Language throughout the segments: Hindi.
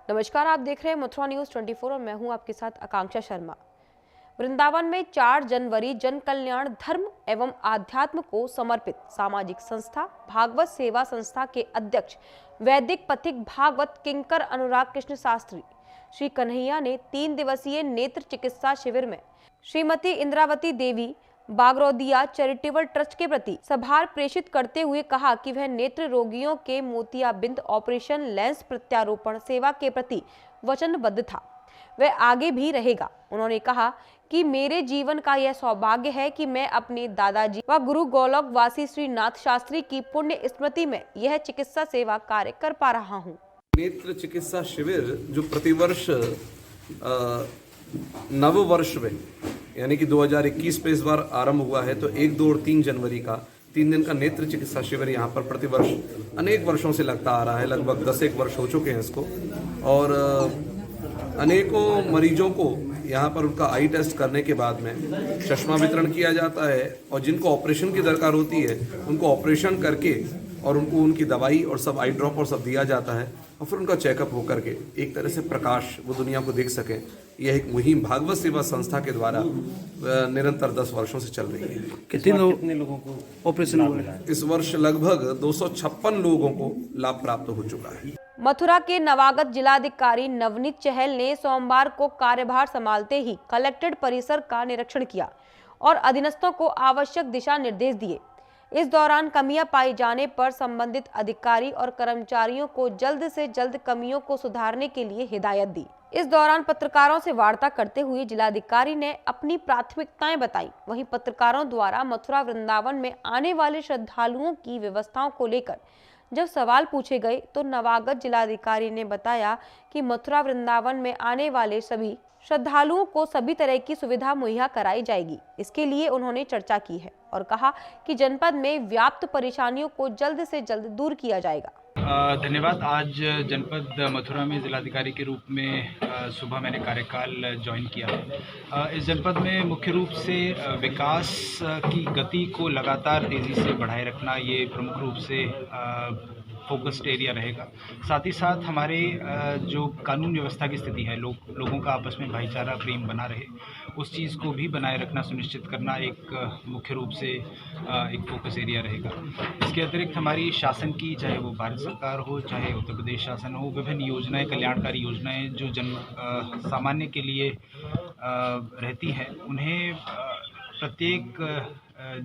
नमस्कार, आप देख रहे हैं मथुरा न्यूज़ 24 और मैं हूं आपके साथ आकांक्षा शर्मा। वृंदावन में 4 जनवरी जन कल्याण धर्म एवं आध्यात्म को समर्पित सामाजिक संस्था भागवत सेवा संस्था के अध्यक्ष वैदिक पथिक भागवत किंकर अनुराग कृष्ण शास्त्री श्री कन्हैया ने 3 दिवसीय नेत्र चिकित्सा शिविर में श्रीमती इंद्रावती देवी बागरौदिया चैरिटेबल ट्रस्ट के प्रति सभार प्रेषित करते हुए कहा कि वह नेत्र रोगियों के मोतियाबिंद ऑपरेशन लेंस प्रत्यारोपण सेवा के प्रति वचनबद्ध था। वह आगे भी रहेगा। उन्होंने कहा कि मेरे जीवन का यह सौभाग्य है कि मैं अपने दादाजी व गुरु गोलोक वासी श्री नाथ शास्त्री की पुण्य स्मृति में यह चिकित्सा सेवा कार्य कर पा रहा हूँ। नेत्र चिकित्सा शिविर जो प्रतिवर्ष नव वर्ष में यानी कि 2021 पे इस बार आरंभ हुआ है, तो 1, 2 और 3 जनवरी का 3 दिन का नेत्र चिकित्सा शिविर यहाँ पर प्रतिवर्ष अनेक वर्षों से लगता आ रहा है। लगभग 10 वर्ष हो चुके हैं इसको, और अनेकों मरीजों को यहाँ पर उनका आई टेस्ट करने के बाद में चश्मा वितरण किया जाता है, और जिनको ऑपरेशन की दरकार होती है उनको ऑपरेशन करके और उनको उनकी दवाई और सब आई ड्रॉप और सब दिया जाता है, और फिर उनका चेकअप होकर के एक तरह से प्रकाश वो दुनिया को देख सकें। यह एक मुहिम भागवत सेवा संस्था के द्वारा निरंतर 10 वर्षों से चल रही है। कितने लोगों को ऑपरेशन हुआ है? इस वर्ष लगभग 256 लोगों को लाभ प्राप्त हो चुका है। मथुरा के नवागत जिलाधिकारी नवनीत चहल ने सोमवार को कार्यभार संभालते ही कलेक्ट्रेट परिसर का निरीक्षण किया और अधीनस्थों को आवश्यक दिशा निर्देश दिए। इस दौरान कमियां पाई जाने पर संबंधित अधिकारी और कर्मचारियों को जल्द से जल्द कमियों को सुधारने के लिए हिदायत दी। इस दौरान पत्रकारों से वार्ता करते हुए जिलाधिकारी ने अपनी प्राथमिकताएं बताई। वहीं पत्रकारों द्वारा मथुरा वृंदावन में आने वाले श्रद्धालुओं की व्यवस्थाओं को लेकर जब सवाल पूछे गए तो नवागत जिलाधिकारी ने बताया कि मथुरा वृंदावन में आने वाले सभी श्रद्धालुओं को सभी तरह की सुविधा मुहैया कराई जाएगी। इसके लिए उन्होंने चर्चा की है और कहा कि जनपद में व्याप्त परेशानियों को जल्द से जल्द दूर किया जाएगा। धन्यवाद। आज जनपद मथुरा में जिलाधिकारी के रूप में सुबह मैंने कार्यकाल ज्वाइन किया है। इस जनपद में मुख्य रूप से विकास की गति को लगातार तेज़ी से बढ़ाए रखना ये प्रमुख रूप से फोकस्ड एरिया रहेगा। साथ ही साथ हमारे जो कानून व्यवस्था की स्थिति है, लोगों का आपस में भाईचारा प्रेम बना रहे, उस चीज़ को भी बनाए रखना सुनिश्चित करना एक मुख्य रूप से एक फोकस एरिया रहेगा। इसके अतिरिक्त हमारी शासन की, चाहे वो भारत सरकार हो चाहे उत्तर प्रदेश शासन हो, विभिन्न योजनाएं, कल्याणकारी योजनाएं जो सामान्य के लिए रहती हैं, उन्हें प्रत्येक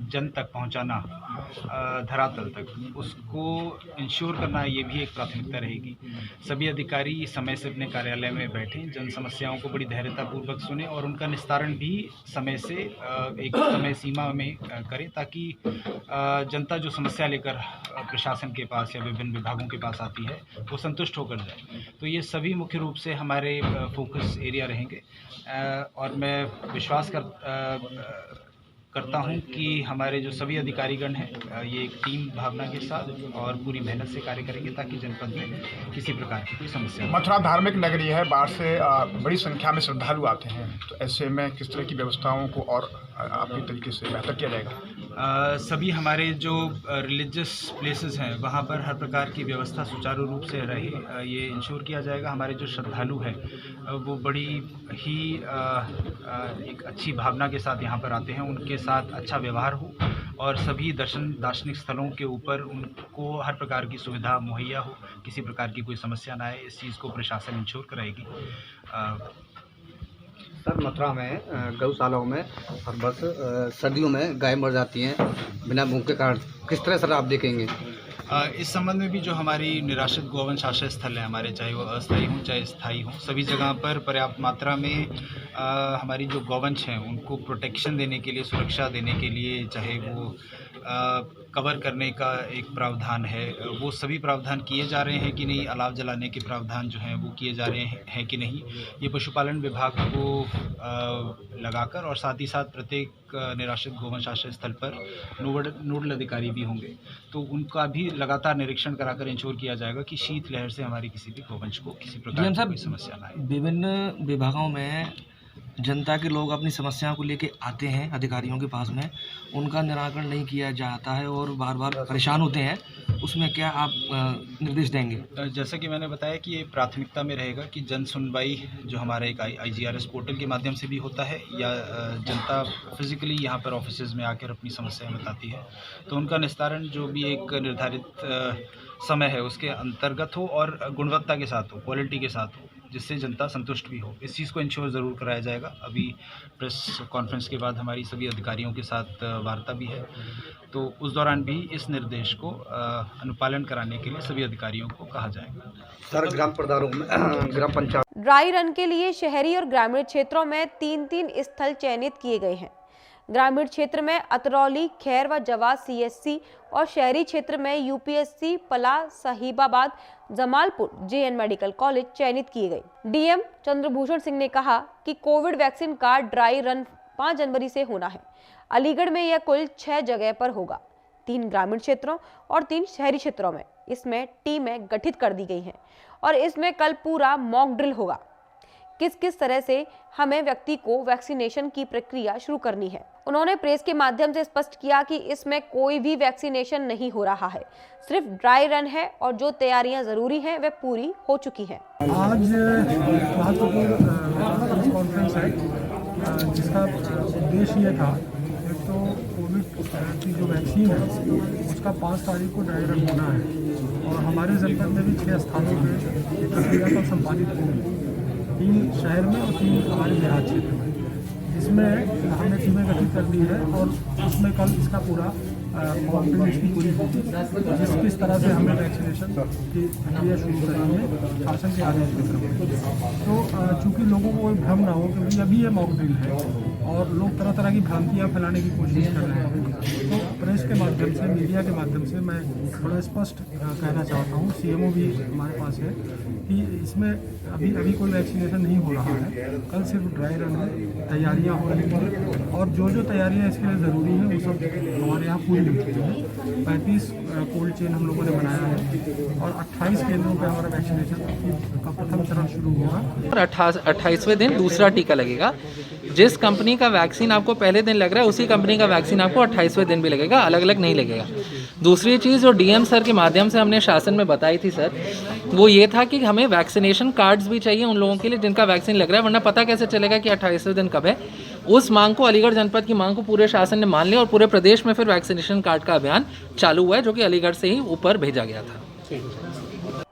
जन तक पहुंचाना, धरातल तक उसको इंश्योर करना, ये भी एक प्राथमिकता रहेगी। सभी अधिकारी समय से अपने कार्यालय में बैठें, जन समस्याओं को बड़ी धैर्यतापूर्वक सुने और उनका निस्तारण भी समय से एक समय सीमा में करें, ताकि जनता जो समस्या लेकर प्रशासन के पास या विभिन्न विभागों के पास आती है वो संतुष्ट होकर जाए। तो ये सभी मुख्य रूप से हमारे फोकस एरिया रहेंगे, और मैं विश्वास करता हूं कि हमारे जो सभी अधिकारीगण हैं ये एक टीम भावना के साथ और पूरी मेहनत से कार्य करेंगे, ताकि जनपद में किसी प्रकार की कोई समस्या न हो। मथुरा धार्मिक नगरी है, बाहर से बड़ी संख्या में श्रद्धालु आते हैं, तो ऐसे में किस तरह की व्यवस्थाओं को और आपके तरीके से बेहतर किया जाएगा? सभी हमारे जो रिलीजियस प्लेसेस हैं वहाँ पर हर प्रकार की व्यवस्था सुचारू रूप से रहे, ये इंश्योर किया जाएगा। हमारे जो श्रद्धालु हैं वो बड़ी ही एक अच्छी भावना के साथ यहाँ पर आते हैं, उनके साथ अच्छा व्यवहार हो और सभी दार्शनिक स्थलों के ऊपर उनको हर प्रकार की सुविधा मुहैया हो, किसी प्रकार की कोई समस्या ना आए, इस चीज़ को प्रशासन इंश्योर कराएगी। सर, मथुरा में गौशालाओं में हर वर्ष सर्दियों में गाय मर जाती हैं बिना भूख के कारण, किस तरह सर आप देखेंगे? इस संबंध में भी जो हमारी निराश्रित गौवंश आश्रय स्थल है हमारे, चाहे वो अस्थायी हों चाहे स्थायी हों, सभी जगह पर पर्याप्त मात्रा में हमारी जो गौवंश हैं उनको प्रोटेक्शन देने के लिए, सुरक्षा देने के लिए, चाहे वो कवर करने का एक प्रावधान है, वो सभी प्रावधान किए जा रहे हैं कि नहीं, अलाव जलाने के प्रावधान जो हैं वो किए जा रहे हैं कि नहीं, ये पशुपालन विभाग को लगाकर, और साथ ही साथ प्रत्येक निराश्रित गौवंश आश्रय स्थल पर नोडल अधिकारी भी होंगे, तो उनका भी लगातार निरीक्षण कराकर इंश्योर किया जाएगा कि शीत लहर से हमारी किसी भी गौवंश को किसी प्रकार की कोई समस्या ना आए। विभिन्न विभागों में जनता के लोग अपनी समस्याओं को लेके आते हैं अधिकारियों के पास में, उनका निराकरण नहीं किया जाता है और बार बार परेशान होते हैं, उसमें क्या आप निर्देश देंगे? जैसा कि मैंने बताया कि ये प्राथमिकता में रहेगा कि जन सुनवाई जो हमारे एक IGRS पोर्टल के माध्यम से भी होता है या जनता फिजिकली यहाँ पर ऑफिसेज में आकर अपनी समस्याएं बताती है, तो उनका निस्तारण जो भी एक निर्धारित समय है उसके अंतर्गत हो और गुणवत्ता के साथ हो, क्वालिटी के साथ हो, जिससे जनता संतुष्ट भी हो। इस चीज़ को इंश्योर ज़रूर कराया जाएगा। अभी प्रेस कॉन्फ्रेंस के बाद हमारी सभी अधिकारियों के साथ वार्ता भी है, तो उस दौरान भी इस निर्देश को अनुपालन कराने के लिए सभी अधिकारियों को कहा जाएगा। सर, ग्राम प्रधानों में ग्राम पंचायत ड्राई रन के लिए शहरी और ग्रामीण क्षेत्रों में 3-3 स्थल चयनित किए गए हैं। ग्रामीण क्षेत्र में अतरौली, खैर व जवास CSC और शहरी क्षेत्र में UPSC, पला, Sahibabad, Jamalpur JN medical college चयनित किए गए। DM चंद्रभूषण सिंह ने कहा कि कोविड वैक्सीन का ड्राई रन 5 जनवरी से होना है। अलीगढ़ में यह कुल 6 जगह पर होगा, 3 ग्रामीण क्षेत्रों और 3 शहरी क्षेत्रों में। इसमें टीमें गठित कर दी गई हैं और इसमें कल पूरा मॉक ड्रिल होगा। किस तरह से हमें व्यक्ति को वैक्सीनेशन की प्रक्रिया शुरू करनी है। उन्होंने प्रेस के माध्यम से स्पष्ट किया कि इसमें कोई भी वैक्सीनेशन नहीं हो रहा है, सिर्फ ड्राई रन है और जो तैयारियां जरूरी हैं वे पूरी हो चुकी हैं। आज महत्वपूर्ण प्रेस कॉन्फ्रेंस है जिसका उद्देश्य ये था, एक तो कोविड की जो वैक्सीन है उसका 5 तारीख को ड्राई रन होना है और हमारे जनपद में भी 6 स्थानों पर प्रक्रिया को संपादित होगी, 3 शहर में और 3 हमारे देहात क्षेत्र में। इसमें हमने टीमें गठित कर दी है और उसमें कल इसका पूरा कॉन्फ्रेंस की पूरी होगी, किस तरह से हमने वैक्सीनेशन की प्रक्रिया शुरू करनी है शासन के आदेश के क्रम में। तो चूँकि लोगों को कोई भ्रम ना हो, क्योंकि अभी ये मॉक ड्रिल है और लोग तरह तरह की भ्रांतियाँ फैलाने की कोशिश कर रहे हैं, तो प्रेस के माध्यम से, मीडिया के माध्यम से मैं थोड़ा स्पष्ट कहना चाहता हूँ, CMO भी हमारे पास है कि इसमें अभी कोई वैक्सीनेशन नहीं हो रहा है, कल सिर्फ ड्राई रन है, तैयारियाँ हो रही हैं और जो तैयारियाँ इसके लिए ज़रूरी हैं वो सब हमारे यहाँ पूरी हो चुकी हैं। 35 कोल्ड चेन हम लोगों ने बनाया है और 28 केंद्रों पर हमारा वैक्सीनेशन का प्रथम चरण शुरू होगा। 28वें दिन दूसरा टीका लगेगा। जिस कंपनी का वैक्सीन आपको पहले दिन लग रहा है उसी कंपनी का वैक्सीन आपको 28वें दिन भी लगेगा, अलग अलग नहीं लगेगा। दूसरी चीज़ जो DM सर के माध्यम से हमने शासन में बताई थी सर, वो ये था कि हमें वैक्सीनेशन कार्ड्स भी चाहिए उन लोगों के लिए जिनका वैक्सीन लग रहा है, वरना पता कैसे चलेगा कि 28वें दिन कब है। उस मांग को, अलीगढ़ जनपद की मांग को पूरे शासन ने मान लिया और पूरे प्रदेश में फिर वैक्सीनेशन कार्ड का अभियान चालू हुआ है, जो कि अलीगढ़ से ही ऊपर भेजा गया था।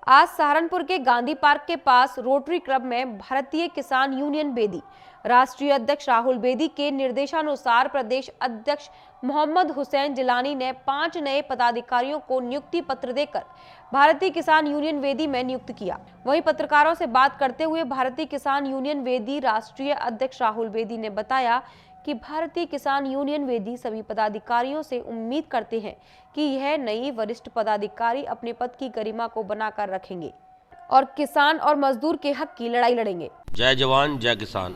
आज सहारनपुर के गांधी पार्क के पास रोटरी क्लब में भारतीय किसान यूनियन बेदी राष्ट्रीय अध्यक्ष राहुल बेदी के निर्देशानुसार प्रदेश अध्यक्ष मोहम्मद हुसैन जिलानी ने 5 नए पदाधिकारियों को नियुक्ति पत्र देकर भारतीय किसान यूनियन वेदी में नियुक्त किया। वहीं पत्रकारों से बात करते हुए भारतीय किसान यूनियन वेदी राष्ट्रीय अध्यक्ष राहुल बेदी ने बताया कि भारतीय किसान यूनियन वेदी सभी पदाधिकारियों से उम्मीद करते हैं कि यह नई वरिष्ठ पदाधिकारी अपने पद की गरिमा को बनाकर रखेंगे और किसान और मजदूर के हक की लड़ाई लड़ेंगे। जय जवान जय किसान।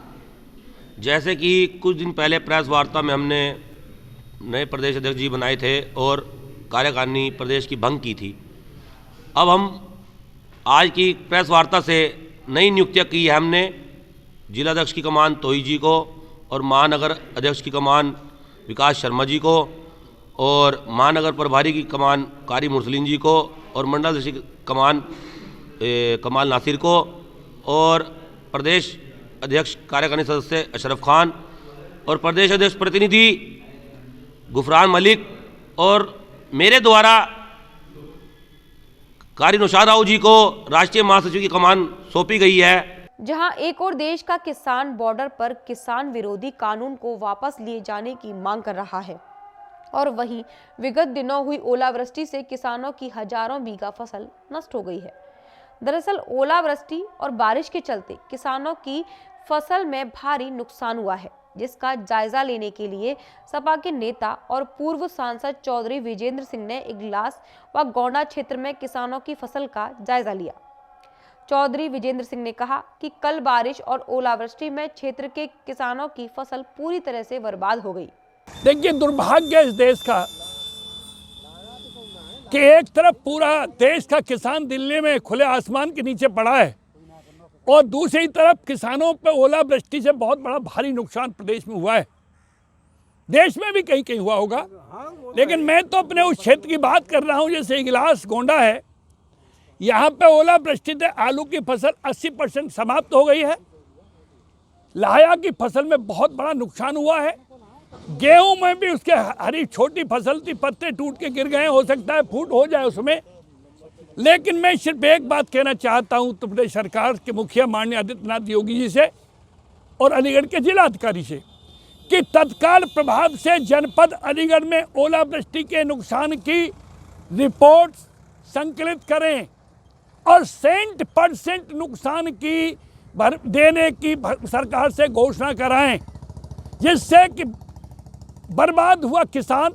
जैसे कि कुछ दिन पहले प्रेस वार्ता में हमने नए प्रदेश अध्यक्ष जी बनाए थे और कार्यकारिणी प्रदेश की भंग की थी, अब हम आज की प्रेस वार्ता से नई नियुक्तियाँ की है हमने। जिलाध्यक्ष की कमान तोही जी को और महानगर अध्यक्ष की कमान विकास शर्मा जी को और महानगर प्रभारी की कमान कारी मुरसलीन जी को और मंडल अध्यक्ष की कमान कमाल नासिर को और प्रदेश अध्यक्ष कार्यकारिणी सदस्य अशरफ खान और प्रदेश अध्यक्ष प्रतिनिधि गुफरान मलिक और मेरे द्वारा कारी नौशाद राव जी को राष्ट्रीय महासचिव की कमान सौंपी गई है। जहां एक और देश का किसान बॉर्डर पर किसान विरोधी कानून को वापस लिए जाने की मांग कर रहा है और वहीं विगत दिनों हुई ओलावृष्टि से किसानों की हजारों बीघा फसल नष्ट हो गई है। दरअसल ओलावृष्टि और बारिश के चलते किसानों की फसल में भारी नुकसान हुआ है, जिसका जायजा लेने के लिए सपा के नेता और पूर्व सांसद चौधरी विजेंद्र सिंह ने इगलास व गौंडा क्षेत्र में किसानों की फसल का जायजा लिया। चौधरी विजेंद्र सिंह ने कहा कि कल बारिश और ओलावृष्टि में क्षेत्र के किसानों की फसल पूरी तरह से बर्बाद हो गई। देखिए, दुर्भाग्य इस देश का कि एक तरफ पूरा देश का किसान दिल्ली में खुले आसमान के नीचे पड़ा है और दूसरी तरफ किसानों पे ओलावृष्टि से बहुत बड़ा भारी नुकसान प्रदेश में हुआ है। देश में भी कहीं कहीं हुआ होगा, लेकिन मैं तो अपने उस क्षेत्र की बात कर रहा हूँ जैसे इगलास गोंडा है। यहाँ पे ओलावृष्टि से आलू की फसल 80% समाप्त हो गई है। लाया की फसल में बहुत बड़ा नुकसान हुआ है। गेहूं में भी उसके हरी छोटी फसल थी, पत्ते टूट के गिर गए, हो सकता है फूट हो जाए उसमें। लेकिन मैं सिर्फ एक बात कहना चाहता हूं उत्तर प्रदेश सरकार के मुखिया माननीय आदित्यनाथ योगी जी से और अलीगढ़ के जिलाधिकारी से कि तत्काल प्रभाव से जनपद अलीगढ़ में ओलावृष्टि के नुकसान की रिपोर्ट संकलित करें और 100% नुकसान की देने की सरकार से घोषणा कराएं, जिससे कि बर्बाद हुआ किसान,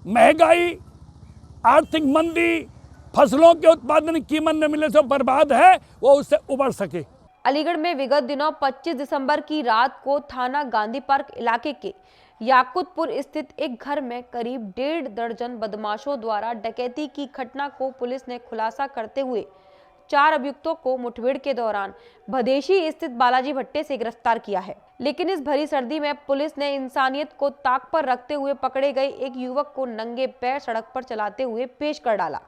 महंगाई, आर्थिक मंदी, फसलों के उत्पादन की कीमत न मिलने से बर्बाद है, वो उससे उबर सके। अलीगढ़ में विगत दिनों 25 दिसंबर की रात को थाना गांधी पार्क इलाके के याकुतपुर स्थित एक घर में करीब 1.5 दर्जन बदमाशों द्वारा डकैती की घटना को पुलिस ने खुलासा करते हुए 4 अभियुक्तों को मुठभेड़ के दौरान भदेशी स्थित बालाजी भट्टे से गिरफ्तार किया है। लेकिन इस भरी सर्दी में पुलिस ने इंसानियत को ताक पर रखते हुए पकड़े गए एक युवक को नंगे पैर सड़क पर चलाते हुए पेश कर डाला,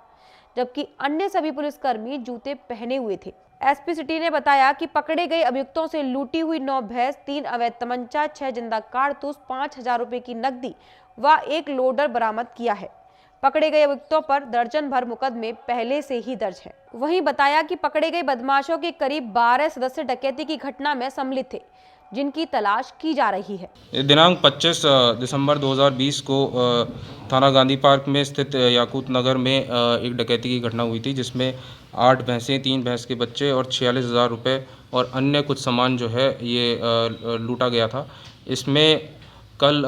जबकि अन्य सभी पुलिसकर्मी जूते पहने हुए थे। एसपी सिटी ने बताया कि पकड़े गए अभियुक्तों से लूटी हुई 9 भैंस, 3 अवैध तमंचा, 6 जिंदा कारतूस, 5,000 रुपए की नकदी व 1 लोडर बरामद किया है। पकड़े गए अभियुक्तों पर दर्जन भर मुकदमे पहले से ही दर्ज है। वहीं बताया कि पकड़े गए बदमाशों के करीब 12 सदस्य डकैती की घटना में सम्मिलित थे, जिनकी तलाश की जा रही है। दिनांक 25 दिसंबर 2020 को थाना गांधी पार्क में स्थित याकूत नगर में एक डकैती की घटना हुई थी, जिसमें 8 भैंसें, 3 भैंस के बच्चे और 46,000 रुपये और अन्य कुछ सामान जो है ये लूटा गया था। इसमें कल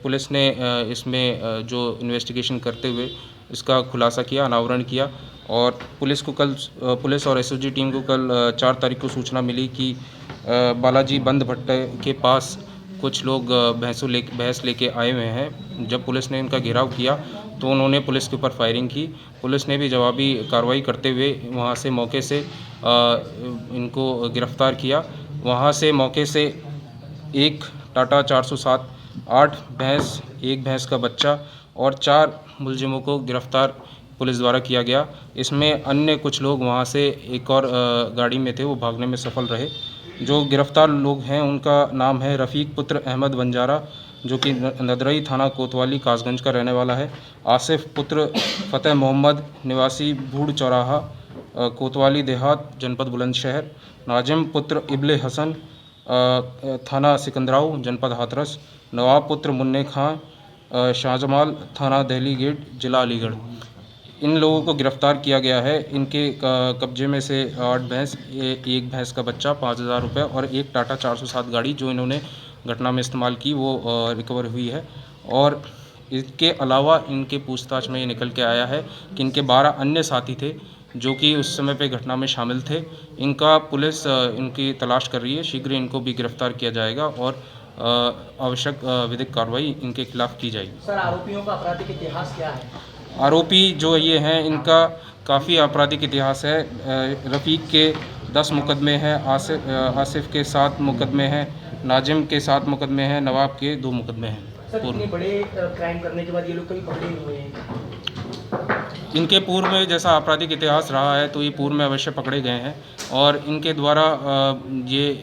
पुलिस ने इसमें जो इन्वेस्टिगेशन करते हुए इसका खुलासा किया, अनावरण किया और पुलिस और एसओजी टीम को कल 4 तारीख को सूचना मिली कि बालाजी बंद भट्टे के पास कुछ लोग भैंस लेके आए हुए हैं। जब पुलिस ने इनका घेराव किया तो उन्होंने पुलिस के ऊपर फायरिंग की। पुलिस ने भी जवाबी कार्रवाई करते हुए वहां से मौके से इनको गिरफ्तार किया। वहां से मौके से एक टाटा 407, 8 भैंस, 1 भैंस का बच्चा और 4 मुलजिमों को गिरफ्तार पुलिस द्वारा किया गया। इसमें अन्य कुछ लोग वहां से एक और गाड़ी में थे, वो भागने में सफल रहे। जो गिरफ्तार लोग हैं उनका नाम है रफ़ीक पुत्र अहमद बंजारा, जो कि नदरई थाना कोतवाली कासगंज का रहने वाला है। आसिफ पुत्र फ़तेह मोहम्मद निवासी भूड़ चौराहा कोतवाली देहात जनपद बुलंदशहर। नाजिम पुत्र इब्ले हसन थाना सिकंदराव जनपद हाथरस। नवाब पुत्र मुन्ने खां शाहजमाल थाना दहली गेट जिला अलीगढ़। इन लोगों को गिरफ्तार किया गया है। इनके कब्जे में से 8 भैंस, 1 भैंस का बच्चा, 5,000 रुपये और एक टाटा 407 गाड़ी जो इन्होंने घटना में इस्तेमाल की वो रिकवर हुई है। और इसके अलावा इनके पूछताछ में ये निकल के आया है कि इनके 12 अन्य साथी थे जो कि उस समय पे घटना में शामिल थे। इनका पुलिस इनकी तलाश कर रही है। शीघ्र इनको भी गिरफ्तार किया जाएगा और आवश्यक विधिक कार्रवाई इनके खिलाफ की जाएगी। सर, आरोपियों का आपराधिक इतिहास क्या है? आरोपी जो ये हैं इनका काफ़ी आपराधिक इतिहास है। रफ़ीक के 10 मुकदमे हैं, आसिफ के 7 मुकदमे हैं, नाजिम के 7 मुकदमे हैं, नवाब के 2 मुकदमे हैं। सर, इतने बड़े क्राइम करने के बाद ये लोग कभी पकड़े हुए हैं? इनके पूर्व में जैसा आपराधिक इतिहास रहा है तो ये पूर्व में अवश्य पकड़े गए हैं और इनके द्वारा ये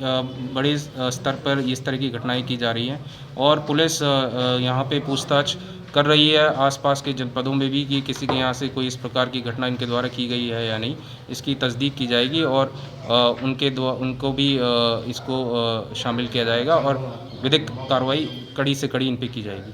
बड़े स्तर पर इस तरह की घटनाएं की जा रही हैं और पुलिस यहाँ पे पूछताछ कर रही है आसपास के जनपदों में भी कि किसी के यहाँ से कोई इस प्रकार की घटना इनके द्वारा की गई है या नहीं। इसकी तस्दीक की जाएगी और उनको भी इसको शामिल किया जाएगा और विधिक कार्रवाई कड़ी से कड़ी इन पे की जाएगी।